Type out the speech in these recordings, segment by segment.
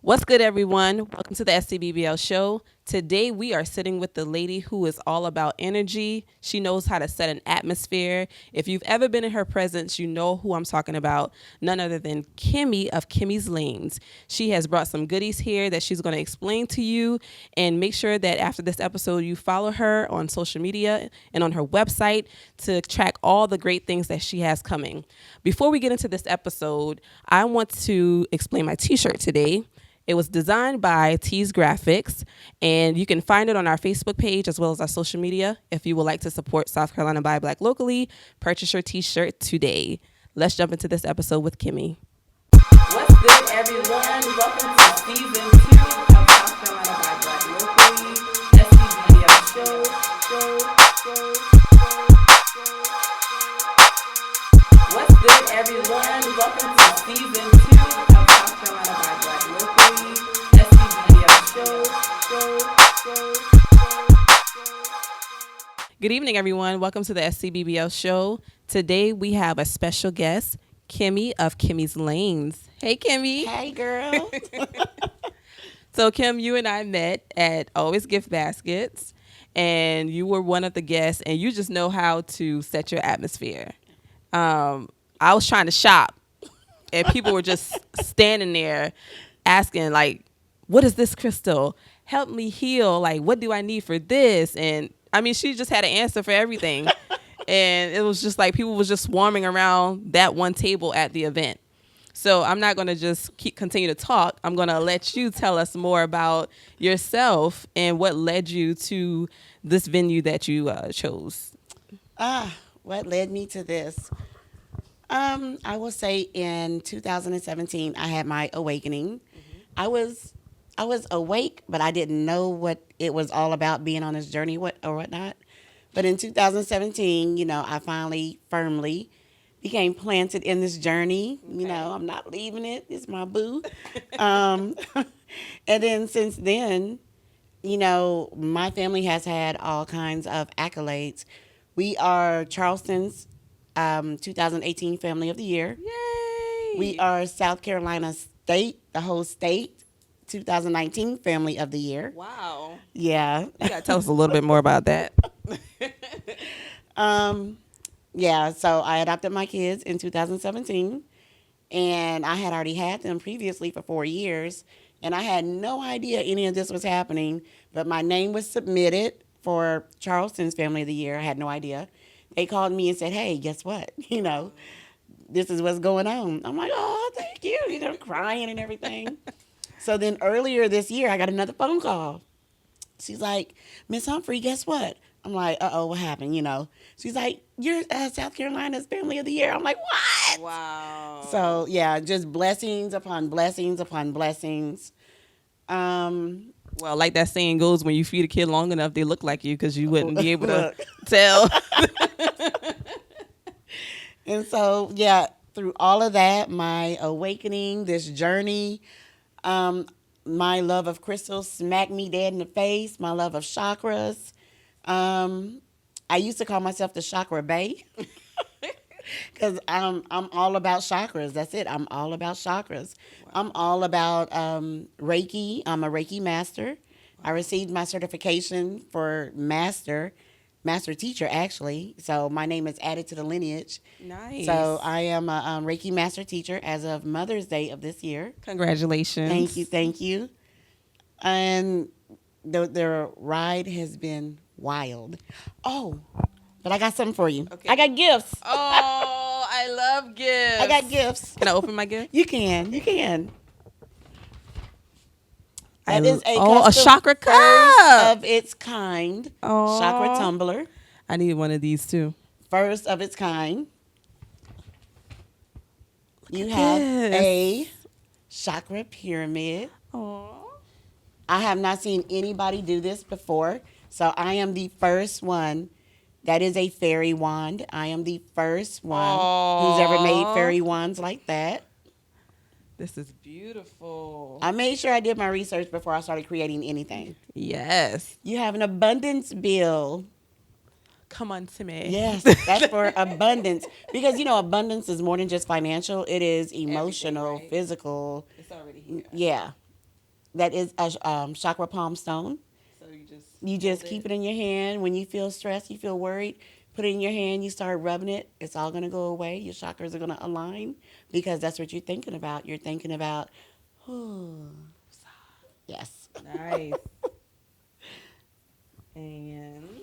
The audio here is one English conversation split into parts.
What's good, everyone? Welcome to the SCBBL show. Today, we are sitting with the lady who is all about energy. She knows how to set an atmosphere. If you've ever been in her presence, you know who I'm talking about. None other than Kimmy of Kimmy's Lanes. She has brought some goodies here that she's going to explain to you. And make sure that after this episode, you follow her on social media and on her website to track all the great things that she has coming. Before we get into this episode, I want to explain my t-shirt today. It was designed by Tees Graphics, and you can find it on our Facebook page as well as our social media. If you would like to support South Carolina Buy Black locally, purchase your t-shirt today. Let's jump into this episode with Kimmy. What's good, everyone? Welcome to season 2 of South Carolina Buy Black locally. SCBBL What's good, everyone? Welcome to season 2 of South Carolina Buy Black locally. Good evening, everyone. Welcome to the SCBBL show. Today we have a special guest, Kimmy of Kimmy's Lanes. Hey, Kimmy. Hey, girl. So, Kim, you and I met at Always Gift Baskets, and you were one of the guests, and you just know how to set your atmosphere. I was trying to shop, and people were just standing there asking, like, what is this crystal? Help me heal. Like, what do I need for this? And I mean, she just had an answer for everything. And it was just like people was just swarming around that one table at the event. So I'm not going to just continue to talk. I'm going to let you tell us more about yourself and what led you to this venue that you chose. What led me to this? I will say in 2017, I had my awakening. I was awake, but I didn't know what it was all about being on this journey or whatnot. But in 2017, I finally firmly became planted in this journey. Okay. I'm not leaving it. It's my boo. And then since then, my family has had all kinds of accolades. We are Charleston's 2018 Family of the Year. Yay! We are South Carolina State, the whole state, 2019 Family of the Year. Wow. Yeah. You got to tell us a little bit more about that. Yeah, so I adopted my kids in 2017, and I had already had them previously for 4 years, and I had no idea any of this was happening, but my name was submitted for Charleston's Family of the Year. I had no idea. They called me and said, hey, guess what? This is what's going on. I'm like, oh, thank you. Crying and everything. So then earlier this year, I got another phone call. She's like, Miss Humphrey, guess what? I'm like, uh-oh, what happened? She's like, you're South Carolina's Family of the Year. I'm like, what? Wow. So, yeah, just blessings upon blessings upon blessings. Well, like that saying goes, when you feed a kid long enough, they look like you because you wouldn't be able to tell. And so, yeah, through all of that, my awakening, this journey, my love of crystals smacked me dead in the face. My love of chakras. I used to call myself the Chakra Bae because I'm all about chakras. That's it. I'm all about chakras. Wow. I'm all about Reiki. I'm a Reiki master. Wow. I received my certification for master teacher, actually. So my name is added to the lineage. Nice. So I am a Reiki master teacher as of Mother's Day of this year. Congratulations. Thank you. And the ride has been wild. Oh, but I got something for you. Okay. I got gifts. Oh, I love gifts. I got gifts. Can I open my gift? You can. That is a chakra cup of its kind. Oh, chakra tumbler. I need one of these too. First of its kind. You have a chakra pyramid. Oh. I have not seen anybody do this before, so I am the first one. That is a fairy wand. I am the first one who's ever made fairy wands like that. This is beautiful. I made sure I did my research before I started creating anything. Yes. You have an abundance bill. Come on to me. Yes, that's for abundance. Because, abundance is more than just financial. It is emotional, right? Physical. It's already here. Yeah. That is a chakra palm stone. So you just You just keep it in your hand. When you feel stressed, you feel worried, put it in your hand, you start rubbing it. It's all going to go away. Your chakras are going to align because that's what you're thinking about. You're thinking about, oh, yes. Nice. And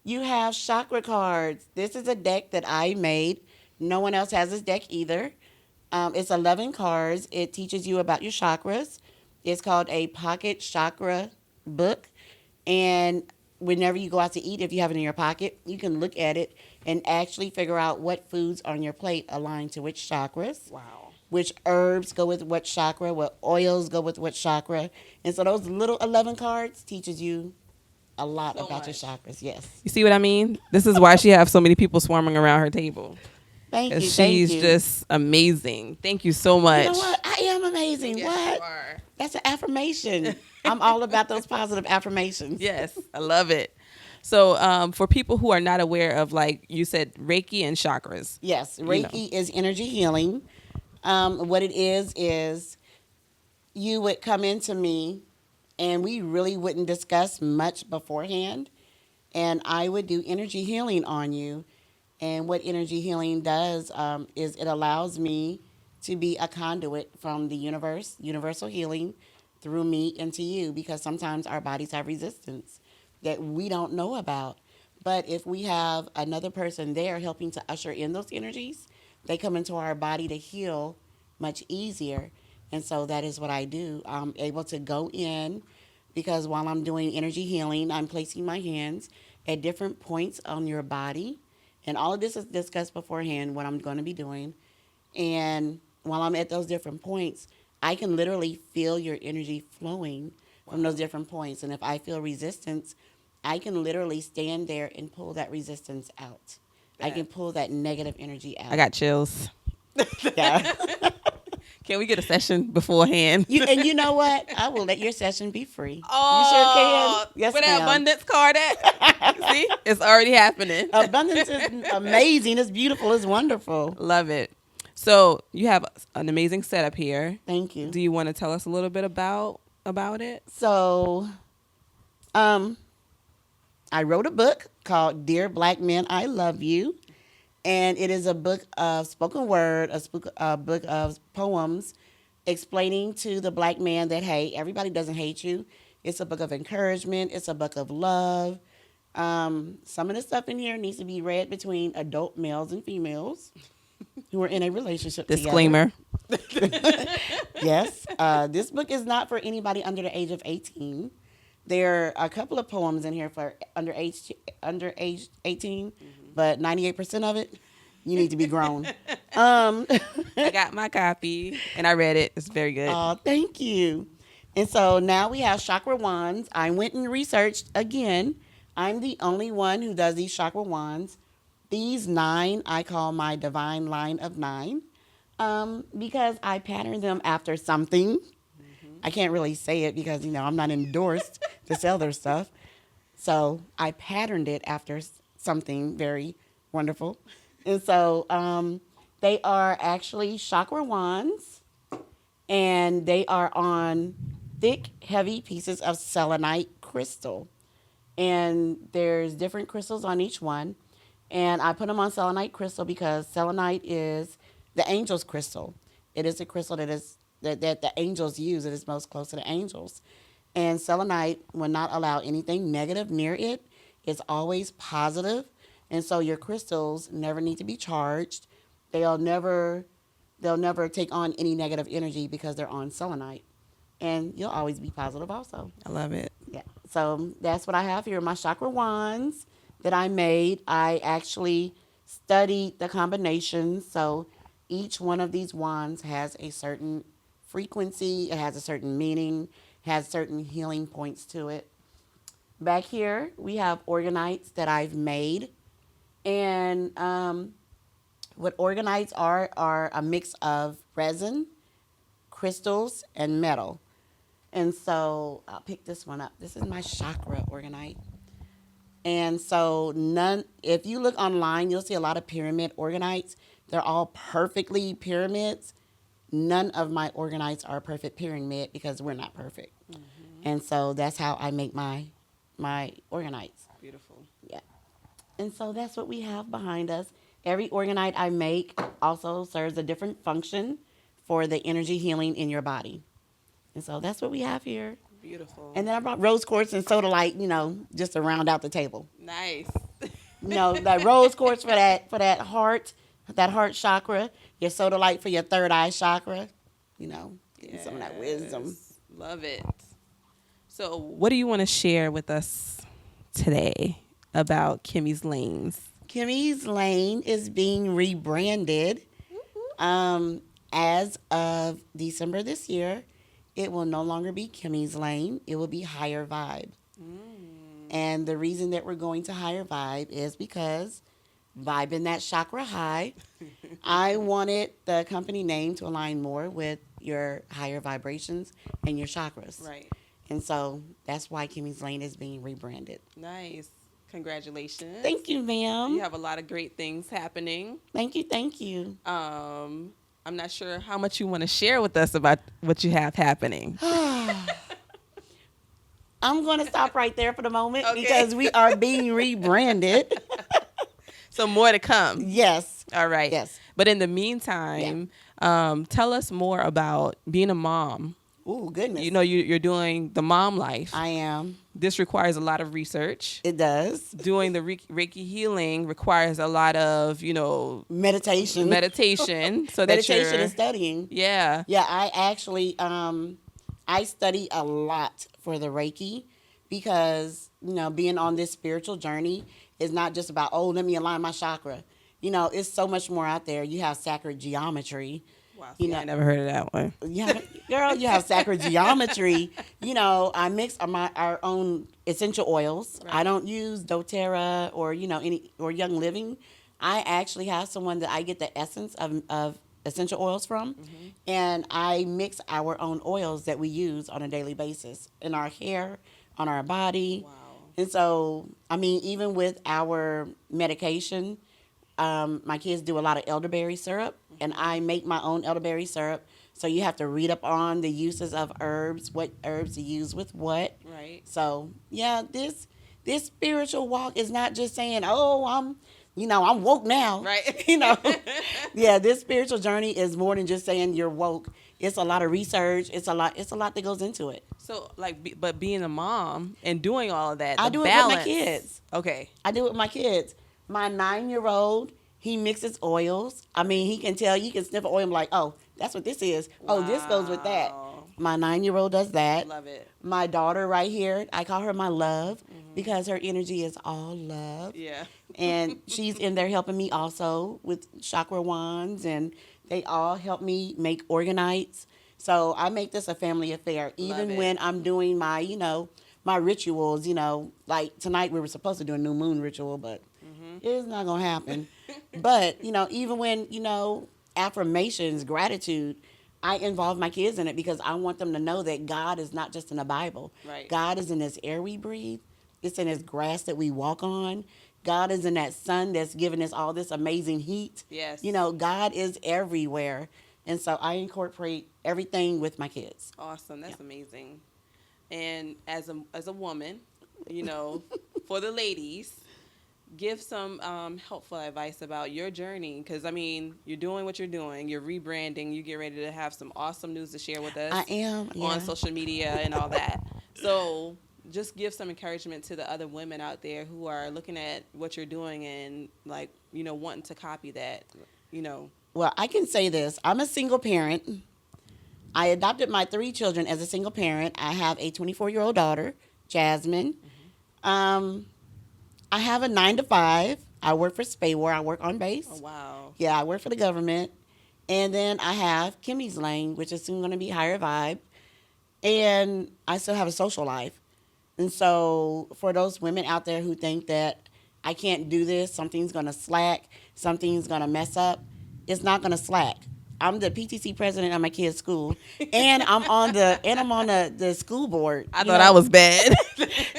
You have chakra cards. This is a deck that I made. No one else has this deck either. It's 11 cards. It teaches you about your chakras. It's called a pocket chakra book. And whenever you go out to eat, if you have it in your pocket, you can look at it and actually figure out what foods on your plate align to which chakras, wow. which herbs go with what chakra, what oils go with what chakra. And so those little 11 cards teaches you a lot So about much. your chakras. Yes. You see what I mean? This is why she have so many people swarming around her table. Thank you. Because Thank she's you. just amazing. Thank you so much. You know what? I am amazing. Yes, what? you are. That's an affirmation. I'm all about those positive affirmations. Yes, I love it. So for people who are not aware of, like you said, Reiki and chakras. Yes, You Reiki is energy healing. What it is you would come into me and we really wouldn't discuss much beforehand. And I would do energy healing on you. And what energy healing does is it allows me to be a conduit from the universe, universal healing, through me into you, because sometimes our bodies have resistance that we don't know about. But if we have another person there helping to usher in those energies, they come into our body to heal much easier. And so that is what I do. I'm able to go in because while I'm doing energy healing, I'm placing my hands at different points on your body. And all of this is discussed beforehand, what I'm going to be doing. And while I'm at those different points, I can literally feel your energy flowing from those different points. And if I feel resistance, I can literally stand there and pull that resistance out. I can pull that negative energy out. I got chills. Yeah. Can we get a session beforehand? And you know what? I will let your session be free. Oh, you sure can. Yes, where that ma'am. abundance card at? See, it's already happening. Abundance is amazing. It's beautiful. It's wonderful. Love it. So you have an amazing setup here. Thank you. Do you want to tell us a little bit about it? So, I wrote a book called Dear Black Men, I Love You. And it is a book of spoken word, a book of poems explaining to the black man that, hey, everybody doesn't hate you. It's a book of encouragement. It's a book of love. Some of the stuff in here needs to be read between adult males and females who are in a relationship Disclaimer. together. Yes. This book is not for anybody under the age of 18. There are a couple of poems in here for under age 18, but 98% of it, you need to be grown. I got my copy and I read it. It's very good. Oh, thank you. And so now we have chakra wands. I went and researched again. I'm the only one who does these chakra wands. These 9 I call my divine line of 9 because I patterned them after something. I can't really say it because, I'm not endorsed to sell their stuff. So I patterned it after something very wonderful. And so they are actually chakra wands, and they are on thick, heavy pieces of selenite crystal. And there's different crystals on each one. And I put them on selenite crystal because selenite is the angel's crystal. It is a crystal that the angels use. It is most close to the angels. And selenite will not allow anything negative near it. It's always positive. And so your crystals never need to be charged. They'll never take on any negative energy because they're on selenite. And you'll always be positive also. I love it. Yeah. So that's what I have here. My chakra wands that I made. I actually studied the combinations. So each one of these wands has a certain frequency. It has a certain meaning, has certain healing points to it. Back here, we have organites that I've made. And what organites are a mix of resin, crystals, and metal. And so I'll pick this one up. This is my chakra organite. And so if you look online, you'll see a lot of pyramid organites. They're all perfectly pyramids. none of my organites are perfect pyramid because we're not perfect. And so that's how I make my organites. Beautiful. Yeah. And so that's what we have behind us. Every organite I make also serves a different function for the energy healing in your body. And so that's what we have here. Beautiful. And then I brought rose quartz and soda light, just to round out the table. Nice. That rose quartz for that heart chakra, your soda light for your third eye chakra, getting some of that wisdom. Yes. Love it. So, what do you want to share with us today about Kimmy's Lanes? Kimmy's Lane is being rebranded. As of December this year, it will no longer be Kimmy's Lane. It will be Higher Vibe. And the reason that we're going to Higher Vibe is because vibing that chakra high, I wanted the company name to align more with your higher vibrations and your chakras. Right. And so that's why Kimmy's Lane is being rebranded. Nice. Congratulations. Thank you, ma'am. You have a lot of great things happening. Thank you, thank you. I'm not sure how much you want to share with us about what you have happening. I'm going to stop right there for the moment Okay. because we are being rebranded. So more to come. Yes. All right. Yes. But in the meantime, tell us more about being a mom. Ooh, goodness. You're doing the mom life. I am. This requires a lot of research. It does. Doing the Reiki healing requires a lot of, Meditation. So that Meditation and studying. Yeah. Yeah, I actually I study a lot for the Reiki because, being on this spiritual journey is not just about, let me align my chakra. It's so much more out there. You have sacred geometry. Wow. I never heard of that one. Yeah, girl, you have sacred geometry. I mix our own essential oils. Right. I don't use doTERRA or or Young Living. I actually have someone that I get the essence of essential oils from, and I mix our own oils that we use on a daily basis in our hair, on our body. Wow. And so, even with our medication, my kids do a lot of elderberry syrup, and I make my own elderberry syrup. So you have to read up on the uses of herbs, what herbs to use with what. Right. So yeah, this spiritual walk is not just saying, I'm woke now. Right. Yeah, this spiritual journey is more than just saying you're woke. It's a lot of research. It's a lot that goes into it. So but being a mom and doing all of that, I do it with my kids. Okay. I do it with my kids. My 9-year-old, he mixes oils. He can tell, you can sniff an oil and be like, oh, that's what this is. Oh, this goes with that. Wow. My 9-year-old does that. Love it. My daughter right here, I call her my love because her energy is all love. Yeah. And she's in there helping me also with chakra wands, and they all help me make organites. So I make this a family affair. Even when I'm doing my, my rituals, like tonight we were supposed to do a new moon ritual, but it's not going to happen. But, even when, affirmations, gratitude, I involve my kids in it because I want them to know that God is not just in the Bible. Right. God is in this air we breathe. It's in this grass that we walk on. God is in that sun that's giving us all this amazing heat. Yes. God is everywhere. And so I incorporate everything with my kids. Awesome. That's amazing. And as a woman, for the ladies, give some helpful advice about your journey, because you're doing what you're doing, you're rebranding, you get ready to have some awesome news to share with us. I am, yeah. On social media and all that. So just give some encouragement to the other women out there who are looking at what you're doing and wanting to copy that. Well, I can say this. I'm a single parent. I adopted my 3 children as a single parent. I have a 24-year-old daughter, Jasmine. I have a 9-to-5. I work for SPAWAR. I work on base. Oh, wow. Yeah, I work for the government. And then I have Kimmy's Lane, which is soon going to be Higher Vibe. And I still have a social life. And so for those women out there who think that I can't do this, something's going to slack, something's going to mess up, it's not going to slack. I'm the PTC president of my kids' school, and I'm on the school board. I thought I was bad.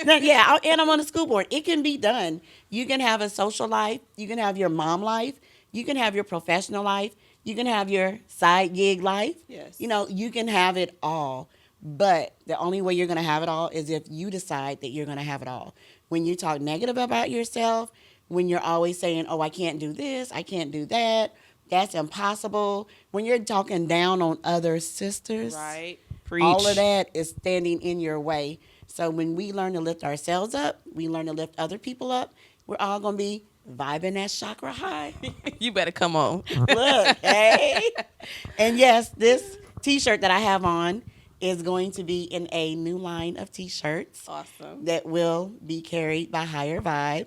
Yeah, and I'm on the school board. It can be done. You can have a social life. You can have your mom life. You can have your professional life. You can have your side gig life. Yes. You know, you can have it all. But the only way you're going to have it all is if you decide that you're going to have it all. When you talk negative about yourself, when you're always saying, oh, I can't do this, I can't do that, that's impossible. When you're talking down on other sisters, Right. Preach. all of that is standing in your way. So when we learn to lift ourselves up, we learn to lift other people up, we're all going to be vibing that chakra high. You better come on. Look, hey. And yes, this T-shirt that I have on is going to be in a new line of T-shirts. Awesome. That will be carried by Higher Vibe.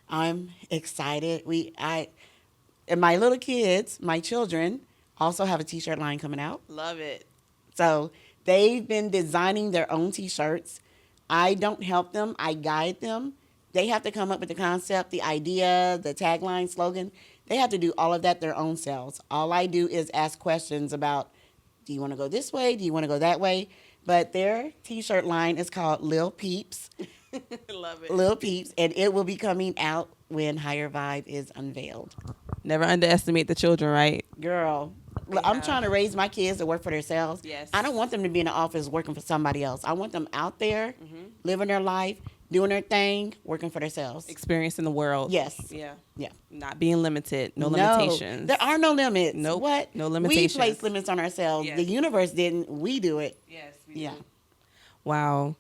I'm excited. And my little kids, my children, also have a T-shirt line coming out. Love it. So they've been designing their own T-shirts. I don't help them. I guide them. They have to come up with the concept, the idea, the tagline, slogan. They have to do all of that their own selves. All I do is ask questions about, do you want to go this way? Do you want to go that way? But their T-shirt line is called Lil Peeps. Love it. Lil Peeps. And it will be coming out when Higher Vibe is unveiled. Never underestimate the children, right? Girl, I'm trying to raise my kids to work for themselves. Yes. I don't want them to be in the office working for somebody else. I want them out there, living their life, doing their thing, working for themselves. Experiencing the world. Yes. Yeah. Yeah. Not being limited. No limitations. There are no limits. Nope. What? No limitations. We place limits on ourselves. Yes. The universe didn't. We do it. Yes. Yeah. Wow.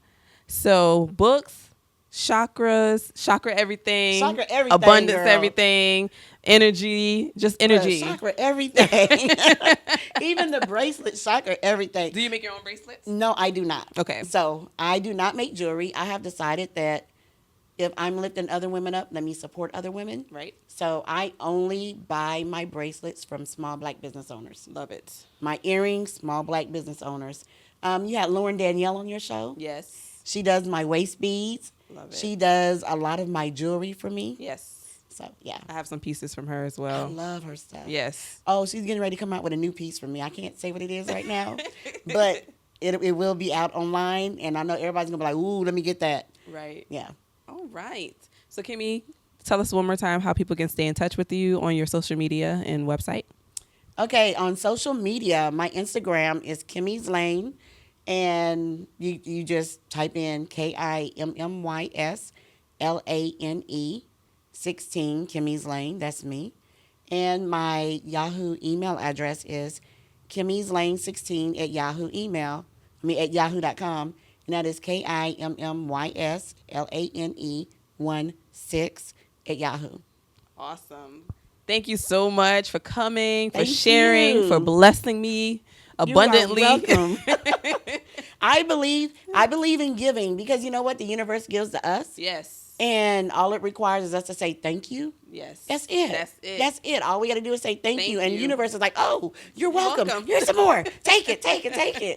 So books, chakras, chakra everything, Chakra everything, abundance girl. everything, energy, just energy. Chakra everything. Even the bracelet, chakra everything. Do you make your own bracelets? No, I do not. Okay. So I do not make jewelry. I have decided that if I'm lifting other women up, let me support other women. Right. So I only buy my bracelets from small Black business owners. Love it. My earrings, small Black business owners. You had Lauren Danielle on your show. Yes. She does my waist beads. Love it. She does a lot of my jewelry for me. Yes. So, yeah. I have some pieces from her as I well. love her stuff. Yes. Oh, she's getting ready to come out with a new piece for me. I can't say what it is right now, but it will be out online, and I know everybody's going to be like, ooh, let me get that. Right. Yeah. All right. So, Kimmy, tell us one more time how people can stay in touch with you on your social media and website. Okay, on social media, my Instagram is Kimmys Lane, and you just type in KIMMYSLANE 16, Kimmys Lane, that's me. And my Yahoo email address is kimmyslane16 at yahoo.com, and that is KIMMYSLANE 16 at Yahoo. Awesome. Thank you so much for coming, for Thank sharing, you. for blessing me abundantly. You are welcome. I believe in giving because you know what? The universe gives to us. Yes. And all it requires is us to say thank you. Yes. That's it. That's it. That's it. All we got to do is say thank you. And the you. universe is like, oh, you're welcome. Here's some more. Take it.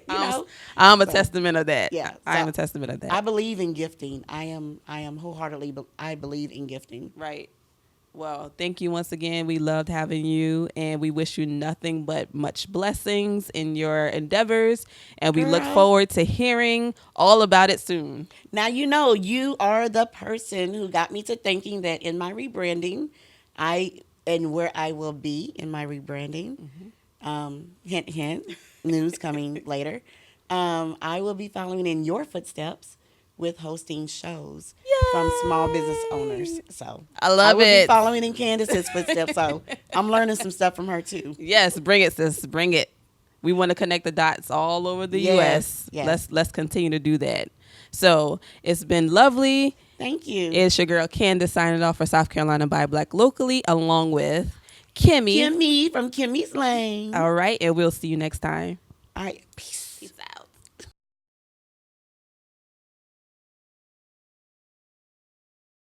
You know? I'm a testament of that. Yeah. I am So, a testament of that. I believe in gifting. I am wholeheartedly, I believe in gifting. Right. Well, thank you once again. We loved having you, and we wish you nothing but much blessings in your endeavors. And we look Girl. forward to hearing all about it soon. Now, you know, you are the person who got me to thinking that in my rebranding, and where I will be in my rebranding, hint, hint, news coming later, I will be following in your footsteps with hosting shows from small business owners. So I love I will it. be following in Candace's footsteps. So I'm learning some stuff from her too. Yes, bring it, sis. Bring it. We want to connect the dots all over the U.S. Yes. Let's continue to do that. So it's been lovely. Thank you. It's your girl Candace signing off for South Carolina by Black Locally, along with Kimmy. Kimmy from Kimmy's Lane. All right, and we'll see you next time. All right. Peace.